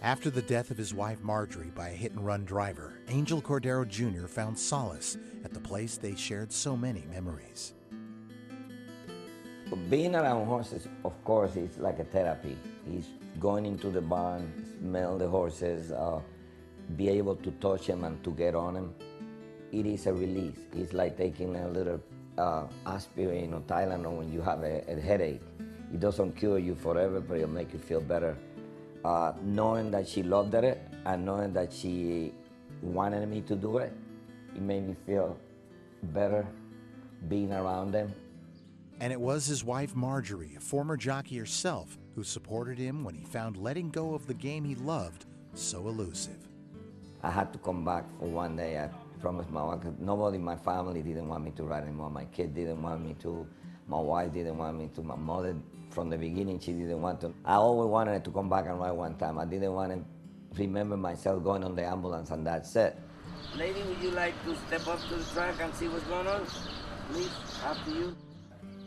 After the death of his wife Marjorie by a hit-and-run driver, Angel Cordero Jr. found solace at the place they shared so many memories. Being around horses, of course, is like a therapy. It's going into the barn, smell the horses, be able to touch them and to get on them. It is a release. It's like taking a little aspirin or Tylenol when you have a headache. It doesn't cure you forever, but it'll make you feel better. Knowing that she loved it and knowing that she wanted me to do it, it made me feel better being around them. And it was his wife Marjorie, a former jockey herself, who supported him when he found letting go of the game he loved so elusive. I had to come back for one day. I promised my wife, 'cause nobody in my family didn't want me to ride anymore. My kid didn't want me to. My wife didn't want me to. My mother, from the beginning, she didn't want to. I always wanted to come back and ride one time. I didn't want to remember myself going on the ambulance and that's it. Lady, would you like to step up to the track and see what's going on? Please, after you.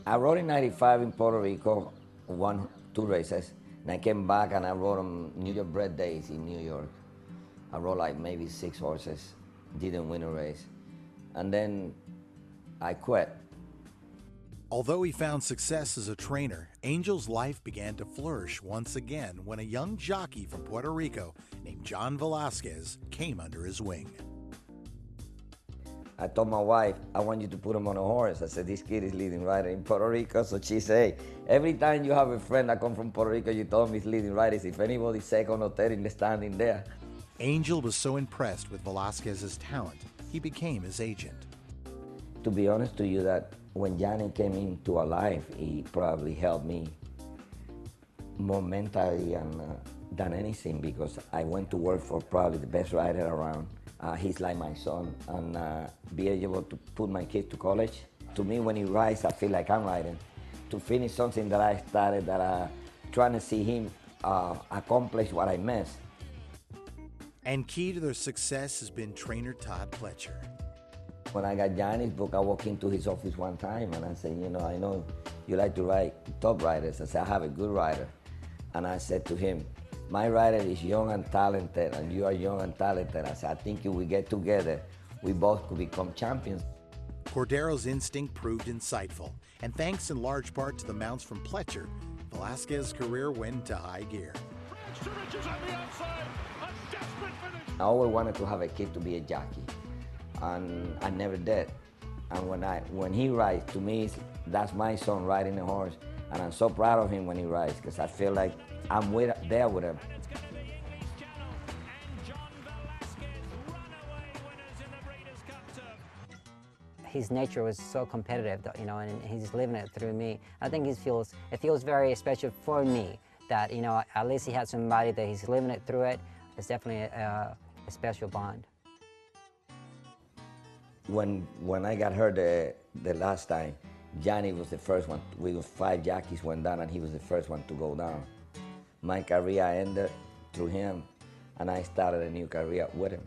I rode in '95 in Puerto Rico, won 2 races, and I came back and I rode on New York Bred Days in New York. I rode like maybe 6 horses, didn't win a race, and then I quit. Although he found success as a trainer, Angel's life began to flourish once again when a young jockey from Puerto Rico named John Velazquez came under his wing. I told my wife, I want you to put him on a horse. I said, this kid is leading rider in Puerto Rico. So she said, every time you have a friend that comes from Puerto Rico, you told him he's leading riders. If anybody's second or third in the standing there. Angel was so impressed with Velazquez's talent, he became his agent. To be honest to you, that when Johnny came into our life, he probably helped me more mentally than anything, because I went to work for probably the best rider around. He's like my son, and be able to put my kid to college. To me, when he rides, I feel like I'm riding. To finish something that I started, that trying to see him accomplish what I missed. And key to their success has been trainer Todd Pletcher. When I got Johnny's book, I walked into his office one time and I said, you know, I know you like to ride top riders. I said, I have a good rider. And I said to him, my rider is young and talented, and you are young and talented. I said, I think if we get together, we both could become champions. Cordero's instinct proved insightful, and thanks in large part to the mounts from Pletcher, Velazquez's career went into high gear. I always wanted to have a kid to be a jockey, and I never did. And when he rides, to me, that's my son riding a horse, and I'm so proud of him when he rides, because I feel like I'm there with him. His nature was so competitive, you know, and he's living it through me. I think it feels very special for me that, you know, at least he had somebody that he's living it through it. It's definitely a special bond. When I got hurt the last time, Johnny was the first one. We were 5 jockeys went down, and he was the first one to go down. My career ended through him, and I started a new career with him.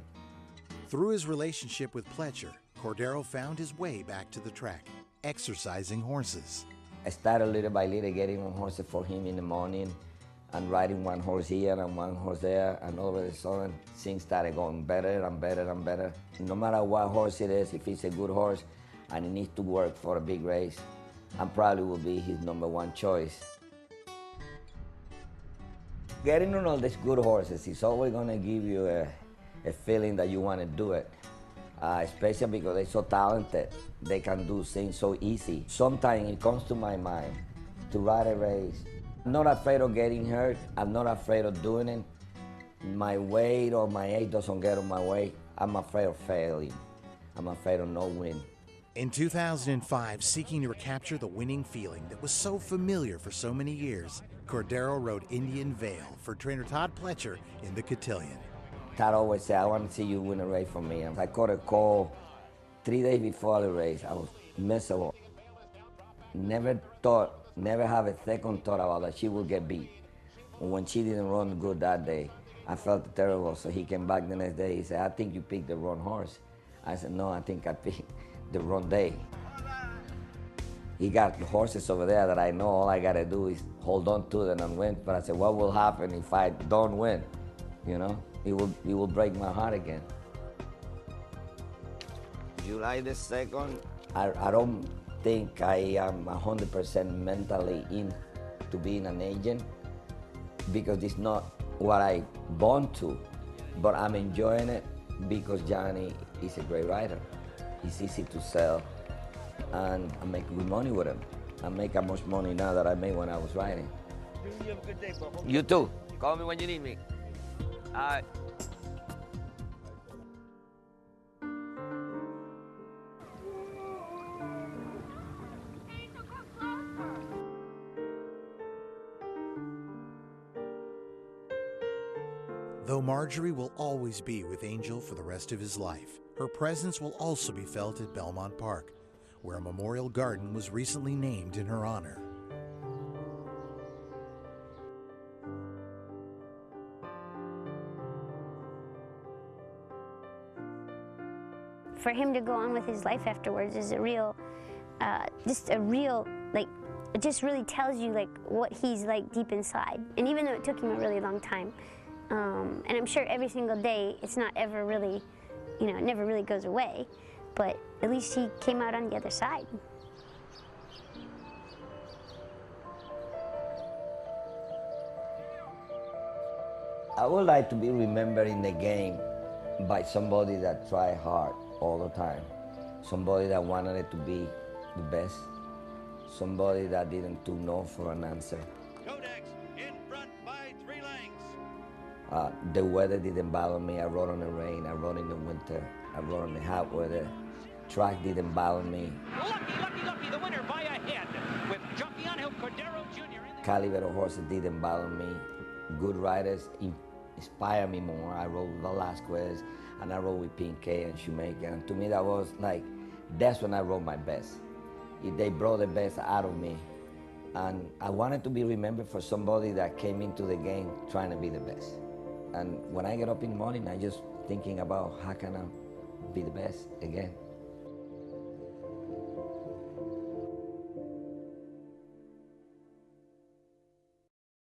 Through his relationship with Pletcher, Cordero found his way back to the track, exercising horses. I started little by little getting on horses for him in the morning and riding one horse here and one horse there, and all of a sudden things started going better and better and better. No matter what horse it is, if it's a good horse and he needs to work for a big race, I probably will be his #1 choice. Getting on all these good horses is always going to give you a feeling that you want to do it, especially because they're so talented. They can do things so easy. Sometimes it comes to my mind to ride a race. I'm not afraid of getting hurt. I'm not afraid of doing it. My weight or my age doesn't get on my way. I'm afraid of failing. I'm afraid of no win. In 2005, seeking to recapture the winning feeling that was so familiar for so many years, Cordero rode Indian Vale for trainer Todd Pletcher in the cotillion. Todd always said, I want to see you win a race for me. And I caught a call 3 days before the race. I was miserable. Never have a second thought about that she would get beat. When she didn't run good that day, I felt terrible. So he came back the next day. He said, I think you picked the wrong horse. I said, no, I think I picked the wrong day. He got horses over there that I know all I got to do is hold on to them and win. But I said, what will happen if I don't win? you know? It will break my heart again. July the 2nd, I don't think I am 100% mentally in to being an agent because it's not what I born to, but I'm enjoying it because Johnny is a great writer. He's easy to sell, and I make good money with him. I make as much money now that I made when I was writing. You have a good day, bro. You too. Call me when you need me. All right. Though Marjorie will always be with Angel for the rest of his life, her presence will also be felt at Belmont Park, where a memorial garden was recently named in her honor. For him to go on with his life afterwards is a real, like, it just really tells you like what he's like deep inside. And even though it took him a really long time, and I'm sure every single day it's not ever really, you know, it never really goes away, but at least he came out on the other side. I would like to be remembered in the game by somebody that tried hard all the time, somebody that wanted it to be the best, somebody that didn't do no for an answer. Codex in front by 3 lengths. The weather didn't bother me. I rode in the rain, I rode in the winter, I rode in the hot weather. Track didn't bother me. Lucky, the winner by a head with jockey on hill Cordero Jr. Caliber of horses didn't bother me. Good riders inspire me more. I rode with Velazquez, and I rode with Pinkay and Shoemaker, and to me that was like, that's when I rode my best. They brought the best out of me, and I wanted to be remembered for somebody that came into the game trying to be the best. And when I get up in the morning, I just thinking about how can I be the best again.